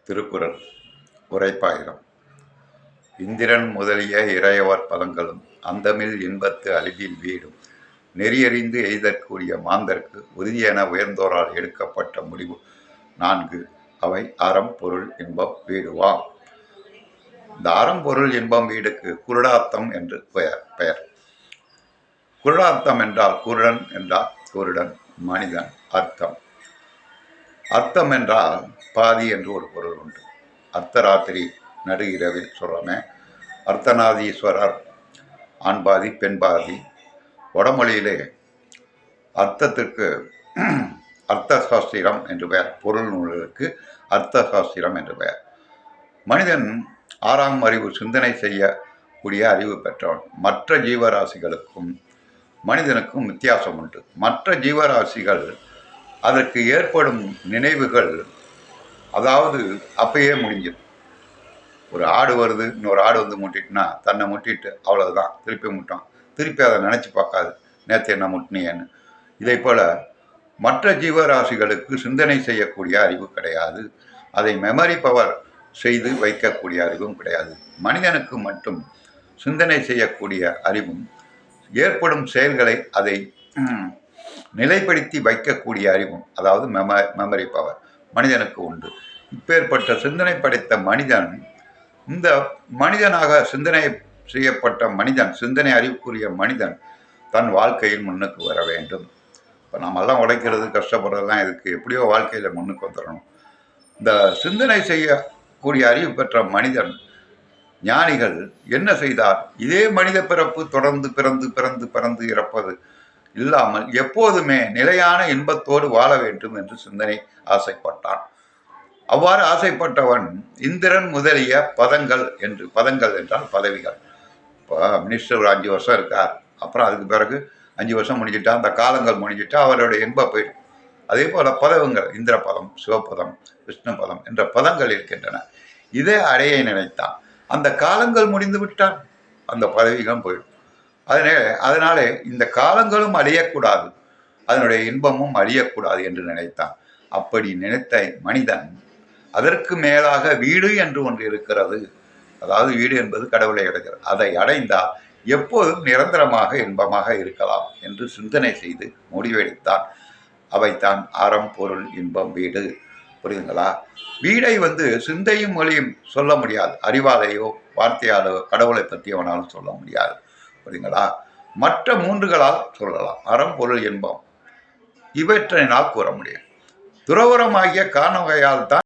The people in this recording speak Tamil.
திருக்குறள் உரைப்பாயிரம். இந்திரன் முதலிய இறையவர் பதங்களும் அந்தமில் இன்பத்து அழிவில் வீடும் நெறியறிந்து எய்தற்குரிய மாந்தர்க்கு உறுதியென உயர்ந்தோரால் எடுக்கப்பட்ட முடிவு 4. அவை அறம் பொருள் இன்பம் வீடுவாம். இந்த அறம் பொருள் இன்பம் வீடுக்கு குருடார்த்தம் என்று பெயர். குருடார்த்தம் என்றால் குருடன் என்றால் குருடன் மனிதன் அர்த்தம். அர்த்தம் என்றால் பாதி என்று ஒரு பொருள் உண்டு. அர்த்தராத்திரி நடு இரவில் சொல்கிறோமே, அர்த்தநாதீஸ்வரர் ஆண் பாதி பெண் பாதி. வடமொழியிலே அர்த்தத்திற்கு அர்த்த சாஸ்திரம் என்று பெயர். பொருள் நூல்களுக்கு அர்த்த சாஸ்திரம் என்று பெயர். மனிதன் 6ஆம் அறிவு சிந்தனை செய்யக்கூடிய அறிவு பெற்றவன். மற்ற ஜீவராசிகளுக்கும் மனிதனுக்கும் வித்தியாசம் உண்டு. மற்ற ஜீவராசிகள் அதற்கு ஏற்படும் நினைவுகள் அதாவது அப்பயே முடிஞ்சிடும். ஒரு ஆடு வருது, இன்னொரு ஆடு வந்து முட்டிட்டுனா தன்னை முட்டிட்டு அவ்வளவுதான், திருப்பி முட்டான், திருப்பி அதை நினச்சி பார்க்காது நேற்று என்ன முட்டினேன்னு. இதை போல மற்ற ஜீவராசிகளுக்கு சிந்தனை செய்யக்கூடிய அறிவு கிடையாது. அதை மெமரி பவர் செய்து வைக்கக்கூடிய அறிவும் கிடையாது. மனிதனுக்கு மட்டும் சிந்தனை செய்யக்கூடிய அறிவும் ஏற்படும் செயல்களை அதை நிலைப்படுத்தி வைக்கக்கூடிய அறிவும், அதாவது மெமரி பவர் மனிதனுக்கு உண்டு. இப்பேற்பட்ட சிந்தனை படைத்த மனிதன், இந்த மனிதனாக சிந்தனை செய்யப்பட்ட மனிதன், சிந்தனை அறிவுக்குரிய மனிதன் தன் வாழ்க்கையில் முன்னுக்கு வர வேண்டும். இப்போ நம்மெல்லாம் உழைக்கிறது கஷ்டப்படுறதுலாம் இதுக்கு எப்படியோ வாழ்க்கையில் முன்னுக்கு வந்துடணும். இந்த சிந்தனை செய்யக்கூடிய அறிவு பெற்ற மனிதன், ஞானிகள் என்ன செய்தார்? இதே மனித பிறப்பு தொடர்ந்து பிறந்து பிறந்து பிறந்து இறப்பது இல்லாமல் எப்போதுமே நிலையான இன்பத்தோடு வாழ வேண்டும் என்று சிந்தனை ஆசைப்பட்டான். அவ்வாறு ஆசைப்பட்டவன் இந்திரன் முதலிய பதங்கள் என்றால் பதவிகள். இப்போ மினிஸ்டர் ஒரு 5 வருஷம் இருக்கார், அப்புறம் அதுக்கு பிறகு 5 வருஷம் முடிஞ்சிட்டா, அந்த காலங்கள் முடிஞ்சிட்டா அவருடைய இன்பம் போயிடும். அதே போல பதவங்கள், இந்திர பதம், சிவபதம், விஷ்ணு பதம் என்ற பதங்கள் இருக்கின்றன. இதை அடைய நினைத்தான். அந்த காலங்கள் முடிந்து விட்டால் அந்த பதவிகளும் போயிடும். அதனாலே இந்த காலங்களும் அழியக்கூடாது, அதனுடைய இன்பமும் அழியக்கூடாது என்று நினைத்தான். அப்படி நினைத்த மனிதன் அதற்கு மேலாக வீடு என்று ஒன்று இருக்கிறது. அதாவது வீடு என்பது கடவுளை அடைகிறது. அதை அடைந்தால் எப்போதும் நிரந்தரமாக இன்பமாக இருக்கலாம் என்று சிந்தனை செய்து முடிவெடுத்தான். அவைத்தான் அறம் பொருள் இன்பம் வீடு. புரியுதுங்களா? வீடை சிந்தையும் மொழியும் சொல்ல முடியாது. அறிவாலையோ வார்த்தையாலோ கடவுளை பற்றி அவனாலும் சொல்ல முடியாது. புரியுதுங்களா? மற்ற 3களால் சொல்லலாம். அறம் பொருள் இன்பம் இவற்றினால் கூற முடியும். துறவரமாகிய காரண வகையால் தான்